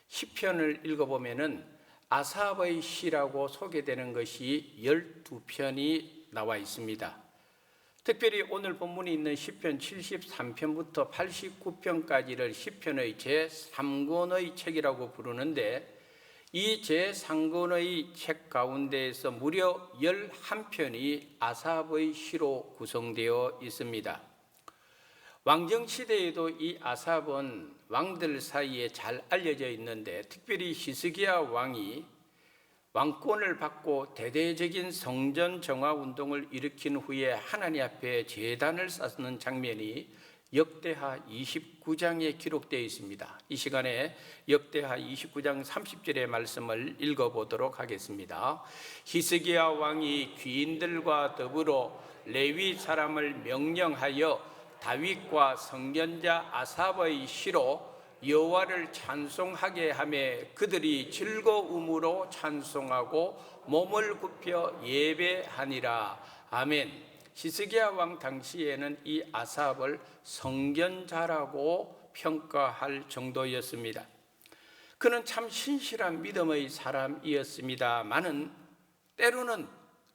시편을 읽어보면은 아삽의 시라고 소개되는 것이 12편이 나와 있습니다. 특별히 오늘 본문이 있는 시편 73편부터 89편까지를 시편의 제3권의 책이라고 부르는데, 이 제3권의 책 가운데에서 무려 11편이 아삽의 시로 구성되어 있습니다. 왕정시대에도 이 아삽은 왕들 사이에 잘 알려져 있는데, 특별히 히스기야 왕이 왕권을 받고 대대적인 성전 정화 운동을 일으킨 후에 하나님 앞에 제단을 쌓는 장면이 역대하 29장에 기록되어 있습니다. 이 시간에 역대하 29장 30절의 말씀을 읽어보도록 하겠습니다. 히스기야 왕이 귀인들과 더불어 레위 사람을 명령하여 다윗과 선견자 아삽의 시로 여호와를 찬송하게 하며 그들이 즐거움으로 찬송하고 몸을 굽혀 예배하니라. 아멘. 히스기야 왕 당시에는 이 아삽을 선견자라고 평가할 정도였습니다. 그는 참 신실한 믿음의 사람이었습니다마는 때로는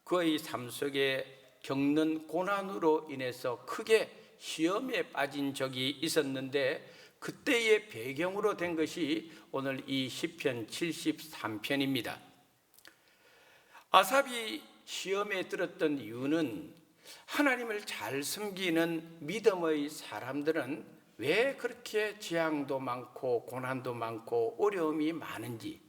그의 삶 속에 겪는 고난으로 인해서 크게 시험에 빠진 적이 있었는데, 그때의 배경으로 된 것이 오늘 이 시편 73편입니다. 아삽이 시험에 들었던 이유는 하나님을 잘 섬기는 믿음의 사람들은 왜 그렇게 재앙도 많고 고난도 많고 어려움이 많은지,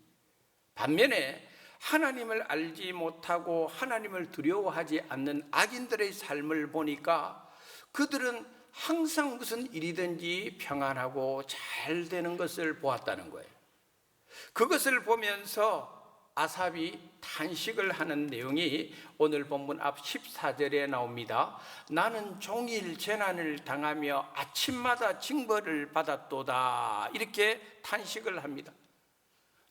반면에 하나님을 알지 못하고 하나님을 두려워하지 않는 악인들의 삶을 보니까 그들은 항상 무슨 일이든지 평안하고 잘 되는 것을 보았다는 거예요. 그것을 보면서 아삽이 탄식을 하는 내용이 오늘 본문 앞 14절에 나옵니다. 나는 종일 재난을 당하며 아침마다 징벌을 받았도다. 이렇게 탄식을 합니다.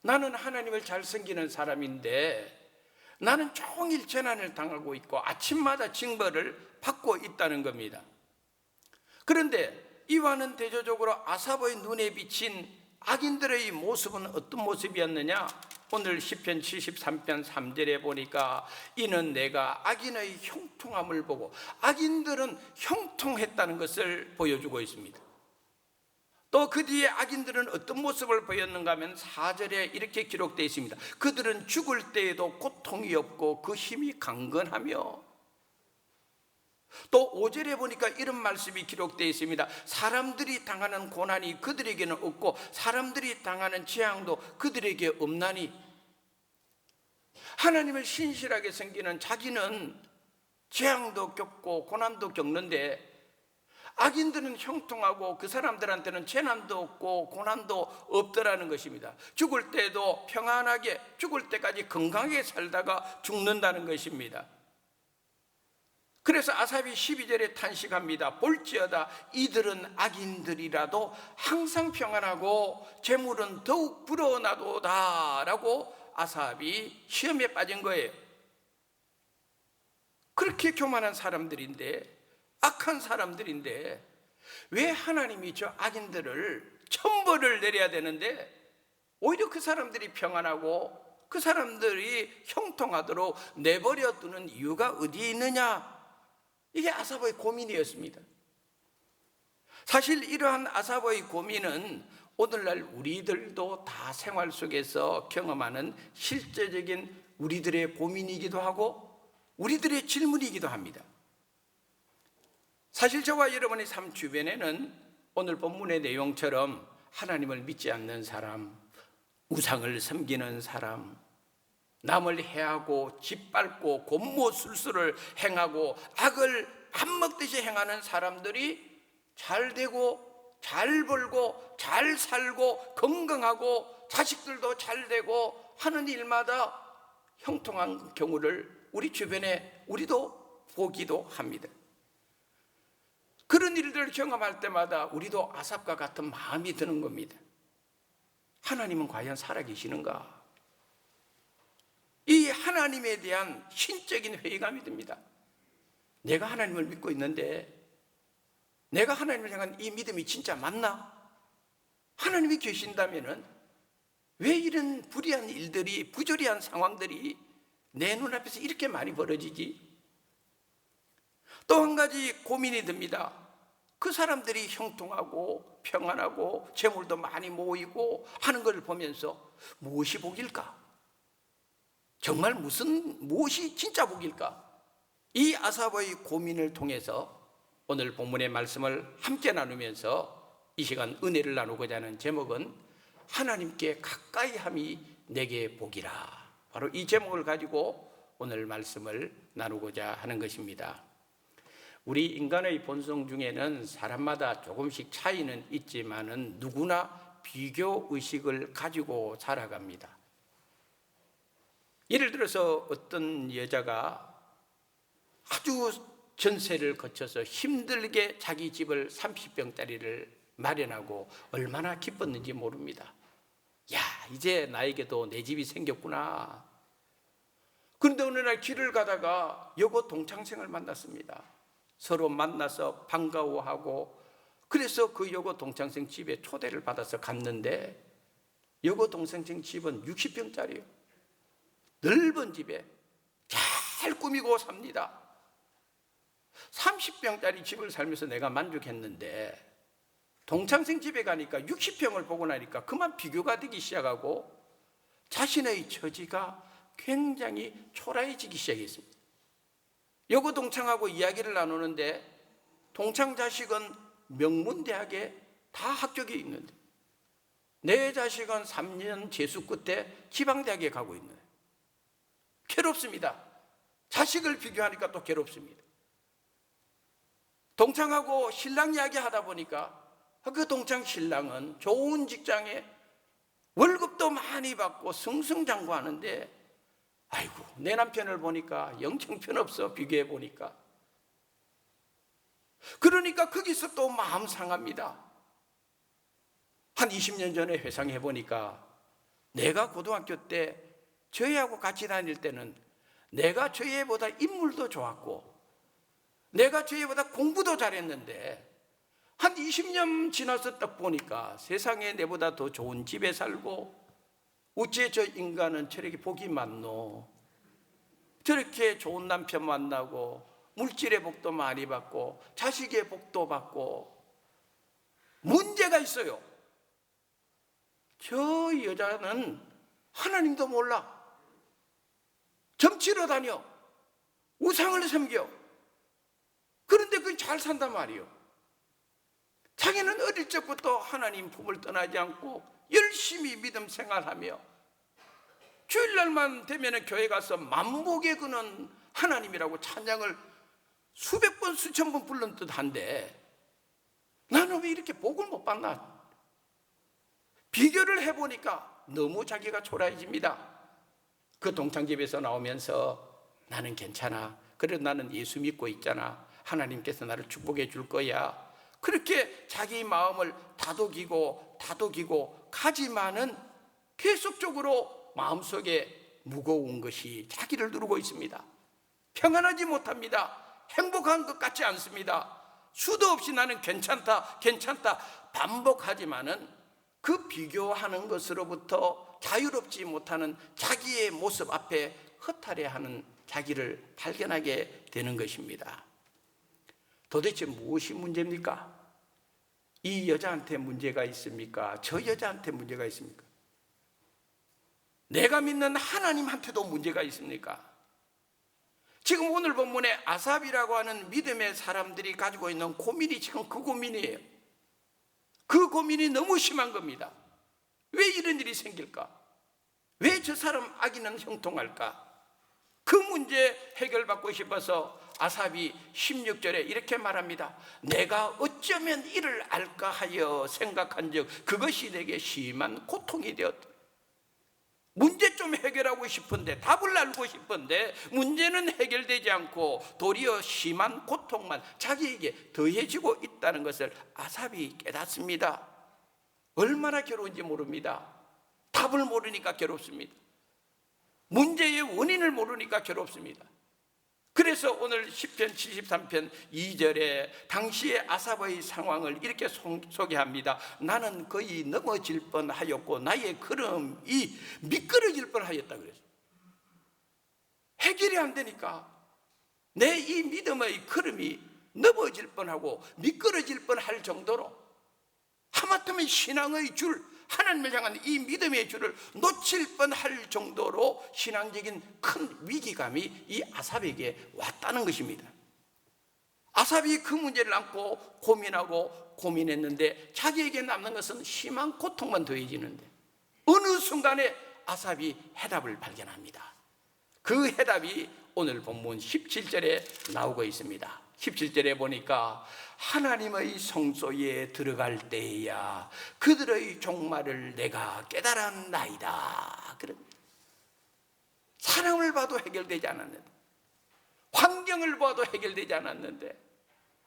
나는 하나님을 잘 섬기는 사람인데 나는 종일 재난을 당하고 있고 아침마다 징벌을 받고 있다는 겁니다. 그런데 이와는 대조적으로 아삽의 눈에 비친 악인들의 모습은 어떤 모습이었느냐? 오늘 시편 73편 3절에 보니까 이는 내가 악인의 형통함을 보고, 악인들은 형통했다는 것을 보여주고 있습니다. 또 그 뒤에 악인들은 어떤 모습을 보였는가 하면 4절에 이렇게 기록되어 있습니다. 그들은 죽을 때에도 고통이 없고 그 힘이 강건하며, 또 5절에 보니까 이런 말씀이 기록되어 있습니다. 사람들이 당하는 고난이 그들에게는 없고 사람들이 당하는 재앙도 그들에게 없나니. 하나님을 신실하게 섬기는 자기는 재앙도 겪고 고난도 겪는데, 악인들은 형통하고 그 사람들한테는 재난도 없고 고난도 없더라는 것입니다. 죽을 때도 평안하게, 죽을 때까지 건강하게 살다가 죽는다는 것입니다. 그래서 아삽이 12절에 탄식합니다. 볼지어다 이들은 악인들이라도 항상 평안하고 재물은 더욱 불어나도다 라고 아삽이 시험에 빠진 거예요. 그렇게 교만한 사람들인데, 악한 사람들인데 왜 하나님이 저 악인들을 천벌을 내려야 되는데 오히려 그 사람들이 평안하고 그 사람들이 형통하도록 내버려 두는 이유가 어디에 있느냐? 이게 아삽의 고민이었습니다. 사실 이러한 아삽의 고민은 오늘날 우리들도 다 생활 속에서 경험하는 실제적인 우리들의 고민이기도 하고 우리들의 질문이기도 합니다. 사실 저와 여러분의 삶 주변에는 오늘 본문의 내용처럼 하나님을 믿지 않는 사람, 우상을 섬기는 사람, 남을 해하고 짓밟고 곤모술수를 행하고 악을 밥 먹듯이 행하는 사람들이 잘 되고 잘 벌고 잘 살고 건강하고 자식들도 잘 되고 하는 일마다 형통한 경우를 우리 주변에 우리도 보기도 합니다. 그런 일들을 경험할 때마다 우리도 아삽과 같은 마음이 드는 겁니다. 하나님은 과연 살아계시는가? 하나님에 대한 신적인 회의감이 듭니다. 내가 하나님을 믿고 있는데 내가 하나님을 향한 이 믿음이 진짜 맞나? 하나님이 계신다면은 왜 이런 불의한 일들이, 부조리한 상황들이 내 눈앞에서 이렇게 많이 벌어지지? 또 한 가지 고민이 듭니다. 그 사람들이 형통하고 평안하고 재물도 많이 모이고 하는 걸 보면서 무엇이 복일까? 정말 무엇이 진짜 복일까? 이 아삽의 고민을 통해서 오늘 본문의 말씀을 함께 나누면서 이 시간 은혜를 나누고자 하는 제목은 하나님께 가까이함이 내게 복이라. 바로 이 제목을 가지고 오늘 말씀을 나누고자 하는 것입니다. 우리 인간의 본성 중에는 사람마다 조금씩 차이는 있지만은 누구나 비교 의식을 가지고 살아갑니다. 예를 들어서 어떤 여자가 아주 전세를 거쳐서 힘들게 자기 집을 30평짜리를 마련하고 얼마나 기뻤는지 모릅니다. 야, 이제 나에게도 내 집이 생겼구나. 그런데 어느 날 길을 가다가 여고 동창생을 만났습니다. 서로 만나서 반가워하고, 그래서 그 여고 동창생 집에 초대를 받아서 갔는데 여고 동창생 집은 60평짜리예요. 넓은 집에 잘 꾸미고 삽니다. 30평짜리 집을 살면서 내가 만족했는데 동창생 집에 가니까 60평을 보고 나니까 그만 비교가 되기 시작하고 자신의 처지가 굉장히 초라해지기 시작했습니다. 여고 동창하고 이야기를 나누는데 동창 자식은 명문대학에 다 합격이 있는데 내 자식은 3년 재수 끝에 지방대학에 가고 있는, 괴롭습니다. 자식을 비교하니까 또 괴롭습니다. 동창하고 신랑 이야기 하다 보니까 그 동창 신랑은 좋은 직장에 월급도 많이 받고 승승장구하는데, 아이고 내 남편을 보니까 영정편없어. 비교해 보니까. 그러니까 거기서 또 마음 상합니다. 한 20년 전에 회상해 보니까 내가 고등학교 때 저희하고 같이 다닐 때는 내가 저희보다 인물도 좋았고 내가 저희보다 공부도 잘했는데 한 20년 지나서 딱 보니까 세상에 내보다 더 좋은 집에 살고, 어째 저 인간은 저렇게 복이 많노? 저렇게 좋은 남편 만나고 물질의 복도 많이 받고 자식의 복도 받고. 문제가 있어요. 저 여자는 하나님도 몰라. 점치러 다녀. 우상을 섬겨. 그런데 그게 잘 산단 말이에요. 자기는 어릴 적부터 하나님 품을 떠나지 않고 열심히 믿음 생활하며 주일날만 되면 교회 가서 만복에 그는 하나님이라고 찬양을 수백 번 수천 번 부른 듯한데 나는 왜 이렇게 복을 못 받나? 비교를 해보니까 너무 자기가 초라해집니다. 그 동창집에서 나오면서 나는 괜찮아. 그래도 나는 예수 믿고 있잖아. 하나님께서 나를 축복해 줄 거야. 그렇게 자기 마음을 다독이고 가지만은 계속적으로 마음속에 무거운 것이 자기를 누르고 있습니다. 평안하지 못합니다. 행복한 것 같지 않습니다. 수도 없이 나는 괜찮다 반복하지만은 그 비교하는 것으로부터 자유롭지 못하는 자기의 모습 앞에 허탈해하는 자기를 발견하게 되는 것입니다. 도대체 무엇이 문제입니까? 이 여자한테 문제가 있습니까? 저 여자한테 문제가 있습니까? 내가 믿는 하나님한테도 문제가 있습니까? 지금 오늘 본문에 아삽이라고 하는 믿음의 사람들이 가지고 있는 고민이 지금 그 고민이에요. 그 고민이 너무 심한 겁니다. 왜 이런 일이 생길까? 왜 저 사람 악인은 형통할까? 그 문제 해결받고 싶어서 아삽이 16절에 이렇게 말합니다. 내가 어쩌면 이를 알까 하여 생각한 적 그것이 내게 심한 고통이 되었다. 문제 좀 해결하고 싶은데, 답을 알고 싶은데 문제는 해결되지 않고 도리어 심한 고통만 자기에게 더해지고 있다는 것을 아삽이 깨닫습니다. 얼마나 괴로운지 모릅니다. 답을 모르니까 괴롭습니다. 문제의 원인을 모르니까 괴롭습니다. 그래서 오늘 시편 73편 2절에 당시의 아삽의 상황을 이렇게 소개합니다. 나는 거의 넘어질 뻔하였고 나의 걸음이 미끄러질 뻔하였다 그랬어요. 해결이 안 되니까 내 이 믿음의 걸음이 넘어질 뻔하고 미끄러질 뻔할 정도로, 하마터면 신앙의 줄, 하나님을 향한 이 믿음의 줄을 놓칠 뻔할 정도로 신앙적인 큰 위기감이 이 아삽에게 왔다는 것입니다. 아삽이 그 문제를 안고 고민하고 고민했는데 자기에게 남는 것은 심한 고통만 더해지는데, 어느 순간에 아삽이 해답을 발견합니다. 그 해답이 오늘 본문 17절에 나오고 있습니다. 17절에 보니까 하나님의 성소에 들어갈 때야 그들의 종말을 내가 깨달았나이다. 사람을 봐도 해결되지 않았는데, 환경을 봐도 해결되지 않았는데,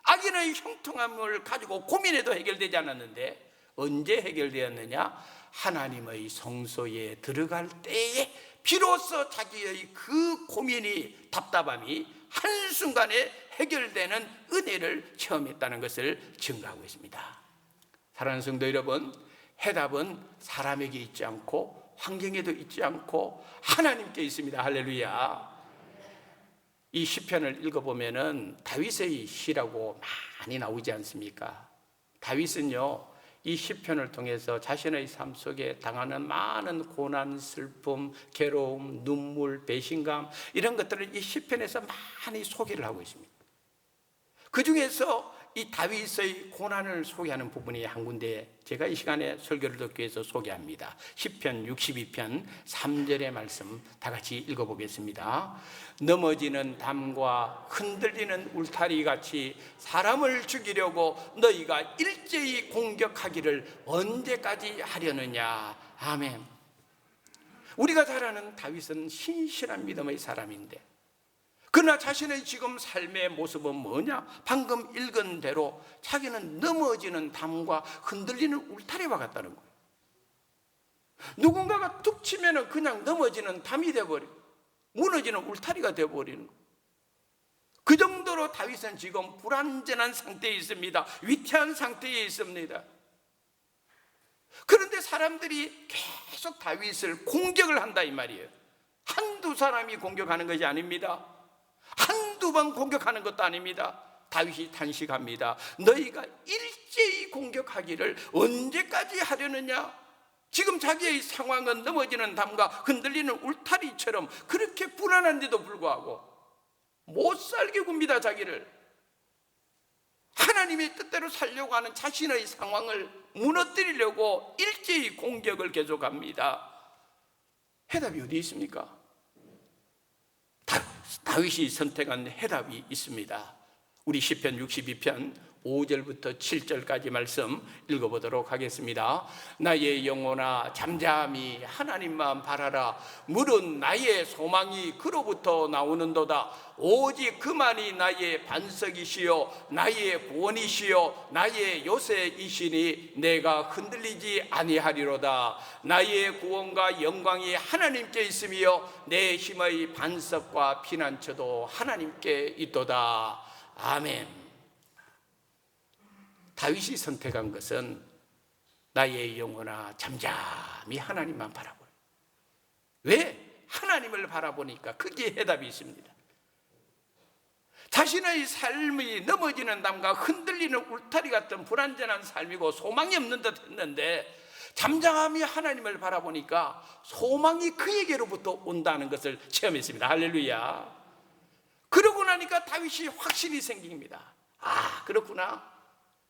악인의 형통함을 가지고 고민해도 해결되지 않았는데, 언제 해결되었느냐? 하나님의 성소에 들어갈 때에 비로소 자기의 그 고민이, 답답함이 한순간에 해결되는 은혜를 체험했다는 것을 증거하고 있습니다. 사랑하는 성도 여러분, 해답은 사람에게 있지 않고 환경에도 있지 않고 하나님께 있습니다. 할렐루야. 이 시편을 읽어보면은 다윗의 시라고 많이 나오지 않습니까? 다윗은요, 이 시편을 통해서 자신의 삶 속에 당하는 많은 고난, 슬픔, 괴로움, 눈물, 배신감, 이런 것들을 이 시편에서 많이 소개를 하고 있습니다. 그 중에서 이 다윗의 고난을 소개하는 부분이 한 군데 제가 이 시간에 설교를 듣기 위해서 소개합니다. 시편 62편 3절의 말씀 다 같이 읽어보겠습니다. 넘어지는 담과 흔들리는 울타리 같이 사람을 죽이려고 너희가 일제히 공격하기를 언제까지 하려느냐. 아멘. 우리가 잘 아는 다윗은 신실한 믿음의 사람인데, 그러나 자신의 지금 삶의 모습은 뭐냐? 방금 읽은 대로 자기는 넘어지는 담과 흔들리는 울타리와 같다는 거예요. 누군가가 툭 치면 그냥 넘어지는 담이 되어버리고 무너지는 울타리가 되어버리는 거예요. 그 정도로 다윗은 지금 불완전한 상태에 있습니다. 위태한 상태에 있습니다. 그런데 사람들이 계속 다윗을 공격을 한다 이 말이에요. 한두 사람이 공격하는 것이 아닙니다. 한두 번 공격하는 것도 아닙니다. 다윗이 탄식합니다. 너희가 일제히 공격하기를 언제까지 하려느냐? 지금 자기의 상황은 넘어지는 담과 흔들리는 울타리처럼 그렇게 불안한데도 불구하고 못 살게 굽니다. 자기를 하나님의 뜻대로 살려고 하는 자신의 상황을 무너뜨리려고 일제히 공격을 계속합니다. 해답이 어디 있습니까? 다윗이 선택한 해답이 있습니다. 우리 시편 62편 5절부터 7절까지 말씀 읽어보도록 하겠습니다. 나의 영혼아 잠잠히 하나님만 바라라. 물은 나의 소망이 그로부터 나오는도다. 오직 그만이 나의 반석이시요 나의 구원이시요 나의 요새이시니 내가 흔들리지 아니하리로다. 나의 구원과 영광이 하나님께 있으며 내 힘의 반석과 피난처도 하나님께 있도다. 아멘. 다윗이 선택한 것은 나의 영혼아 잠잠히 하나님만 바라보라. 왜? 하나님을 바라보니까 그게 해답이 있습니다. 자신의 삶이 넘어지는 담과 흔들리는 울타리 같은 불안전한 삶이고 소망이 없는 듯 했는데 잠잠히 하나님을 바라보니까 소망이 그에게로부터 온다는 것을 체험했습니다. 할렐루야. 그러고 나니까 다윗이 확신이 생깁니다. 아, 그렇구나.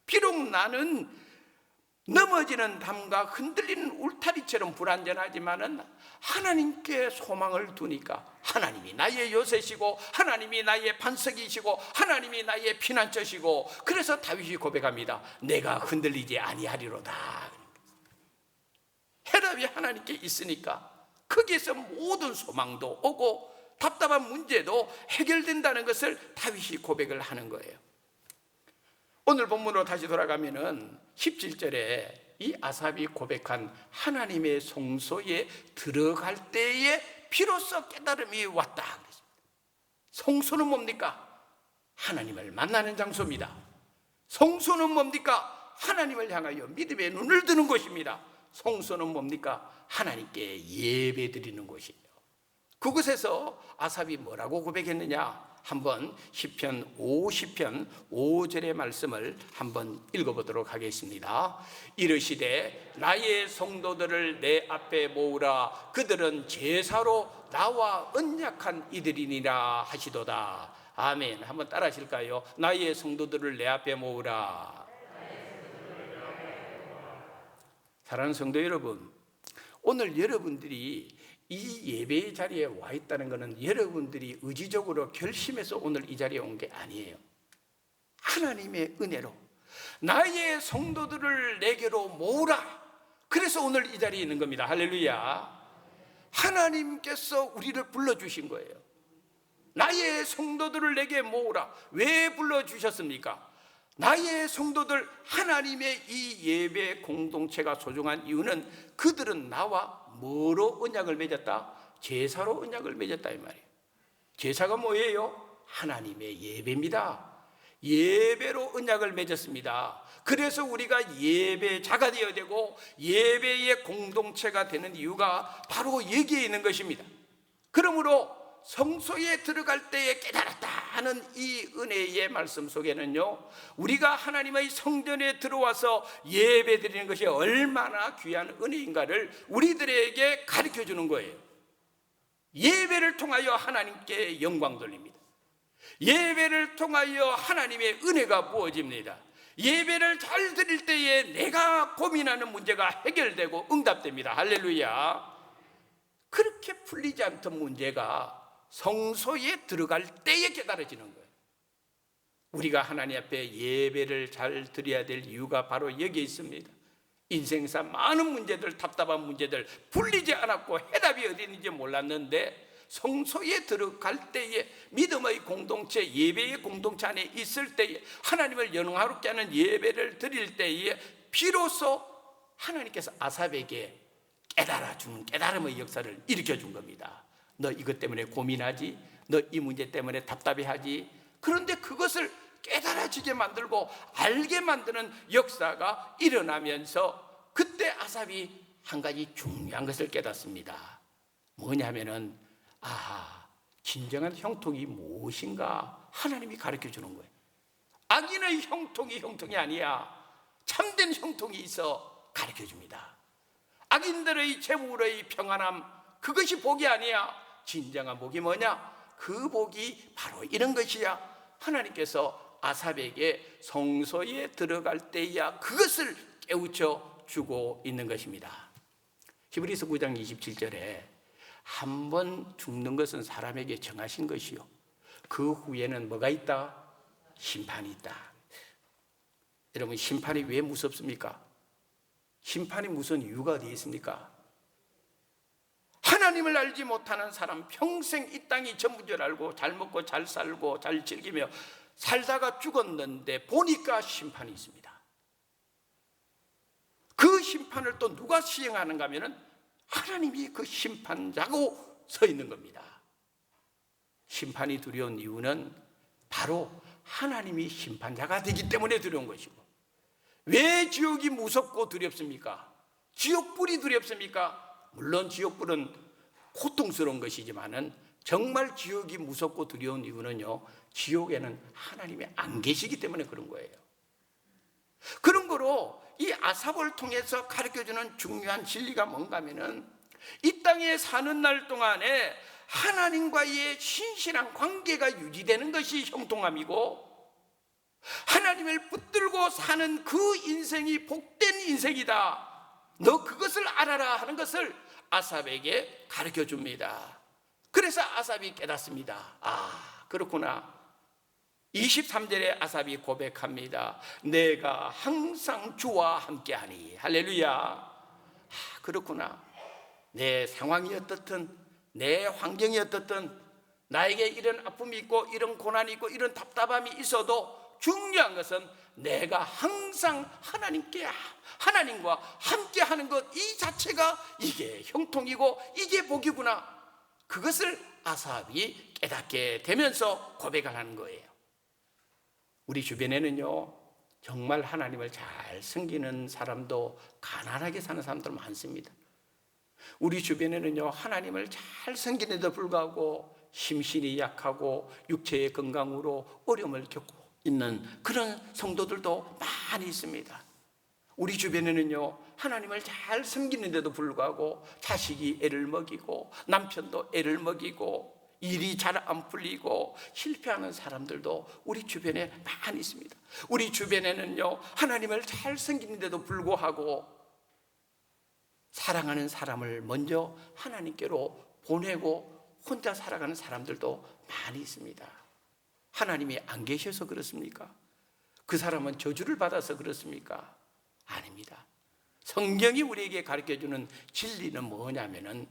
비록 나는 넘어지는 담과 흔들리는 울타리처럼 불안전하지만은 하나님께 소망을 두니까 하나님이 나의 요새시고 하나님이 나의 반석이시고 하나님이 나의 피난처시고, 그래서 다윗이 고백합니다. 내가 흔들리지 아니하리로다. 해답이 하나님께 있으니까 거기에서 모든 소망도 오고 답답한 문제도 해결된다는 것을 다윗이 고백을 하는 거예요. 오늘 본문으로 다시 돌아가면은 17절에 이 아삽이 고백한 하나님의 성소에 들어갈 때에 비로소 깨달음이 왔다 그랬습니다. 성소는 뭡니까? 하나님을 만나는 장소입니다. 성소는 뭡니까? 하나님을 향하여 믿음의 눈을 뜨는 곳입니다. 성소는 뭡니까? 하나님께 예배드리는 곳이에요. 그곳에서 아삽이 뭐라고 고백했느냐? 한번 시편 50편 5절의 말씀을 한번 읽어보도록 하겠습니다. 이르시되 나의 성도들을 내 앞에 모으라. 그들은 제사로 나와 언약한 이들이니라 하시도다. 아멘. 한번 따라 하실까요? 나의 성도들을 내 앞에 모으라. 사랑하는 성도 여러분, 오늘 여러분들이 이 예배의 자리에 와 있다는 것은 여러분들이 의지적으로 결심해서 오늘 이 자리에 온 게 아니에요. 하나님의 은혜로 나의 성도들을 내게로 모으라. 그래서 오늘 이 자리에 있는 겁니다. 할렐루야. 하나님께서 우리를 불러주신 거예요. 나의 성도들을 내게 모으라. 왜 불러주셨습니까? 나의 성도들, 하나님의 이 예배 공동체가 소중한 이유는 그들은 나와 뭐로 언약을 맺었다? 제사로 언약을 맺었다 이 말이에요. 제사가 뭐예요? 하나님의 예배입니다. 예배로 언약을 맺었습니다. 그래서 우리가 예배자가 되어야 되고 예배의 공동체가 되는 이유가 바로 여기에 있는 것입니다. 그러므로 성소에 들어갈 때에 깨달았다 하는 이 은혜의 말씀 속에는요, 우리가 하나님의 성전에 들어와서 예배 드리는 것이 얼마나 귀한 은혜인가를 우리들에게 가르쳐 주는 거예요. 예배를 통하여 하나님께 영광 돌립니다. 예배를 통하여 하나님의 은혜가 부어집니다. 예배를 잘 드릴 때에 내가 고민하는 문제가 해결되고 응답됩니다. 할렐루야. 그렇게 풀리지 않던 문제가 성소에 들어갈 때에 깨달아지는 거예요. 우리가 하나님 앞에 예배를 잘 드려야 될 이유가 바로 여기에 있습니다. 인생사 많은 문제들, 답답한 문제들 풀리지 않았고 해답이 어디 있는지 몰랐는데 성소에 들어갈 때에 믿음의 공동체, 예배의 공동체 안에 있을 때에 하나님을 영화롭게 하는 예배를 드릴 때에 비로소 하나님께서 아삽에게 깨달아주는 깨달음의 역사를 일으켜준 겁니다. 너 이것 때문에 고민하지? 너 이 문제 때문에 답답해하지? 그런데 그것을 깨달아지게 만들고 알게 만드는 역사가 일어나면서 그때 아삽이 한 가지 중요한 것을 깨닫습니다. 뭐냐면은 진정한 형통이 무엇인가 하나님이 가르쳐 주는 거예요. 악인의 형통이 아니야. 참된 형통이 있어 가르쳐 줍니다. 악인들의 재물의 평안함, 그것이 복이 아니야. 진정한 복이 뭐냐? 그 복이 바로 이런 것이야. 하나님께서 아삽에게 성소에 들어갈 때야 그것을 깨우쳐 주고 있는 것입니다. 히브리서 9장 27절에 한 번 죽는 것은 사람에게 정하신 것이요 그 후에는 뭐가 있다? 심판이 있다. 여러분, 심판이 왜 무섭습니까? 심판이 무서운 이유가 어디에 있습니까? 하나님을 알지 못하는 사람 평생 이 땅이 전부인 줄 알고 잘 먹고 잘 살고 잘 즐기며 살다가 죽었는데 보니까 심판이 있습니다. 그 심판을 또 누가 시행하는가 하면은 하나님이 그 심판자고 서 있는 겁니다. 심판이 두려운 이유는 바로 하나님이 심판자가 되기 때문에 두려운 것이고, 왜 지옥이 무섭고 두렵습니까? 지옥불이 두렵습니까? 물론 지옥불은 고통스러운 것이지만은 정말 지옥이 무섭고 두려운 이유는요, 지옥에는 하나님이 안 계시기 때문에 그런 거예요. 그런 거로 이 아삽을 통해서 가르쳐주는 중요한 진리가 뭔가 하면은 이 땅에 사는 날 동안에 하나님과의 신실한 관계가 유지되는 것이 형통함이고, 하나님을 붙들고 사는 그 인생이 복된 인생이다, 너 그것을 알아라 하는 것을 아삽에게 가르쳐 줍니다. 그래서 아삽이 깨닫습니다. 그렇구나. 23절에 아삽이 고백합니다. 내가 항상 주와 함께하니. 할렐루야. 그렇구나. 내 상황이 어떻든 내 환경이 어떻든 나에게 이런 아픔이 있고 이런 고난이 있고 이런 답답함이 있어도 중요한 것은 내가 항상 하나님과 함께하는 것 이 자체가 이게 형통이고 이게 복이구나. 그것을 아삽이 깨닫게 되면서 고백을 하는 거예요. 우리 주변에는요, 정말 하나님을 잘 섬기는 사람도 가난하게 사는 사람들 많습니다. 우리 주변에는요, 하나님을 잘 섬기는데도 불구하고 심신이 약하고 육체의 건강으로 어려움을 겪고 있는 그런 성도들도 많이 있습니다. 우리 주변에는요, 하나님을 잘 섬기는데도 불구하고 자식이 애를 먹이고 남편도 애를 먹이고 일이 잘 안 풀리고 실패하는 사람들도 우리 주변에 많이 있습니다. 우리 주변에는요, 하나님을 잘 섬기는데도 불구하고 사랑하는 사람을 먼저 하나님께로 보내고 혼자 살아가는 사람들도 많이 있습니다. 하나님이 안 계셔서 그렇습니까? 그 사람은 저주를 받아서 그렇습니까? 아닙니다. 성경이 우리에게 가르쳐주는 진리는 뭐냐면은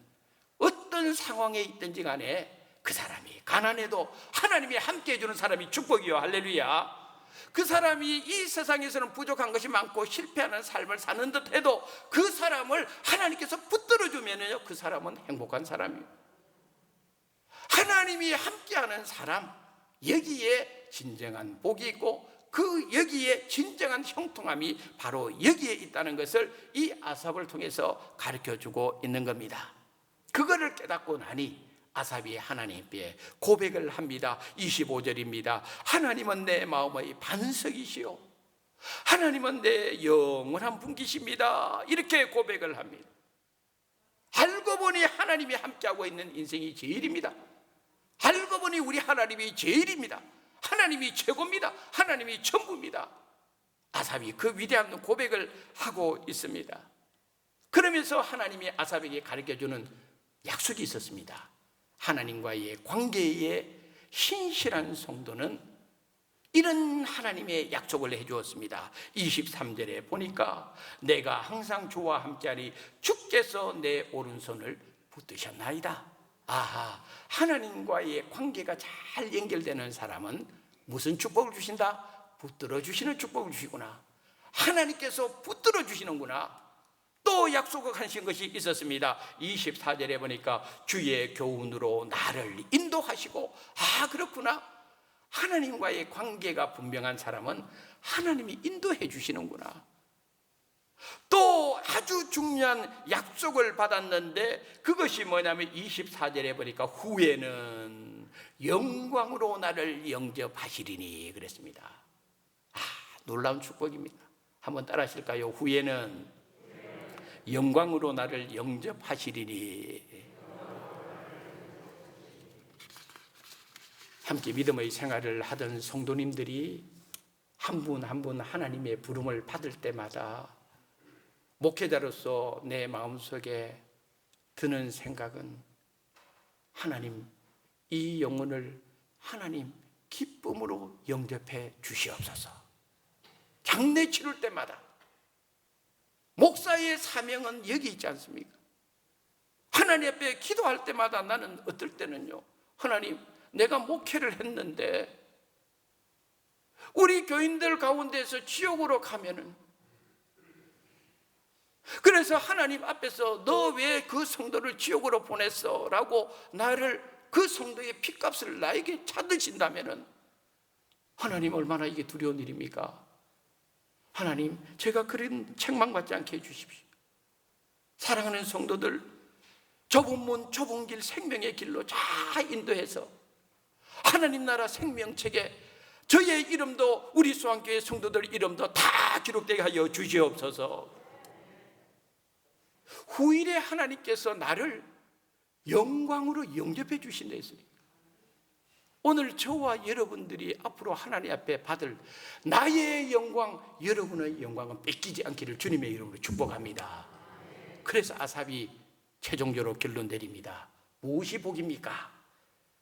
어떤 상황에 있든지 간에 그 사람이 가난해도 하나님이 함께 해주는 사람이 축복이요. 할렐루야. 그 사람이 이 세상에서는 부족한 것이 많고 실패하는 삶을 사는 듯 해도 그 사람을 하나님께서 붙들어주면요, 그 사람은 행복한 사람이에요. 하나님이 함께하는 사람, 여기에 진정한 복이 있고 그 여기에 진정한 형통함이 바로 여기에 있다는 것을 이 아삽을 통해서 가르쳐주고 있는 겁니다. 그거를 깨닫고 나니 아삽이 하나님께 고백을 합니다. 25절입니다. 하나님은 내 마음의 반석이시오, 하나님은 내 영원한 분기십니다. 이렇게 고백을 합니다. 알고 보니 하나님이 함께하고 있는 인생이 제일입니다. 알고 보니 우리 하나님이 제일입니다. 하나님이 최고입니다. 하나님이 전부입니다. 아삽이 그 위대한 고백을 하고 있습니다. 그러면서 하나님이 아삽에게 가르쳐주는 약속이 있었습니다. 하나님과의 관계에 신실한 성도는 이런 하나님의 약속을 해주었습니다. 23절에 보니까 내가 항상 주와 함께하니 주께서 내 오른손을 붙드셨나이다. 아하, 하나님과의 관계가 잘 연결되는 사람은 무슨 축복을 주신다? 붙들어 주시는 축복을 주시구나. 하나님께서 붙들어 주시는구나. 또 약속하신 것이 있었습니다. 24절에 보니까 주의 교훈으로 나를 인도하시고, 아, 그렇구나. 하나님과의 관계가 분명한 사람은 하나님이 인도해 주시는구나. 또 아주 중요한 약속을 받았는데 그것이 뭐냐면 24절에 보니까 후에는 영광으로 나를 영접하시리니 그랬습니다. 아, 놀라운 축복입니다. 한번 따라 하실까요? 후에는 영광으로 나를 영접하시리니. 함께 믿음의 생활을 하던 성도님들이 한 분 한 분 하나님의 부름을 받을 때마다 목회자로서 내 마음속에 드는 생각은 하나님, 이 영혼을 하나님 기쁨으로 영접해 주시옵소서. 장례 치를 때마다 목사의 사명은 여기 있지 않습니까? 하나님 앞에 기도할 때마다 나는 어떨 때는요, 하나님, 내가 목회를 했는데 우리 교인들 가운데서 지옥으로 가면은, 그래서 하나님 앞에서 너 왜 그 성도를 지옥으로 보냈어? 라고 나를, 그 성도의 핏값을 나에게 찾으신다면은 하나님, 얼마나 이게 두려운 일입니까? 하나님, 제가 그런 책망받지 않게 해주십시오. 사랑하는 성도들, 좁은 문 좁은 길 생명의 길로 잘 인도해서 하나님 나라 생명책에 저의 이름도 우리 수원교회 성도들 이름도 다 기록되게 하여 주시옵소서. 후일에 하나님께서 나를 영광으로 영접해 주신다 했으니, 오늘 저와 여러분들이 앞으로 하나님 앞에 받을 나의 영광, 여러분의 영광은 뺏기지 않기를 주님의 이름으로 축복합니다. 그래서 아삽이 최종적으로 결론 내립니다. 무엇이 복입니까?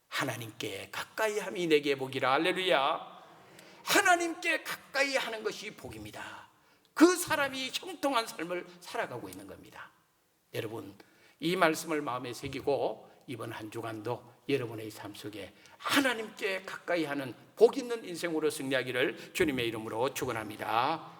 하나님께 가까이 함이 내게 복이라. 할렐루야. 하나님께 가까이 하는 것이 복입니다. 그 사람이 형통한 삶을 살아가고 있는 겁니다. 여러분, 이 말씀을 마음에 새기고 이번 한 주간도 여러분의 삶 속에 하나님께 가까이 하는 복 있는 인생으로 승리하기를 주님의 이름으로 축원합니다.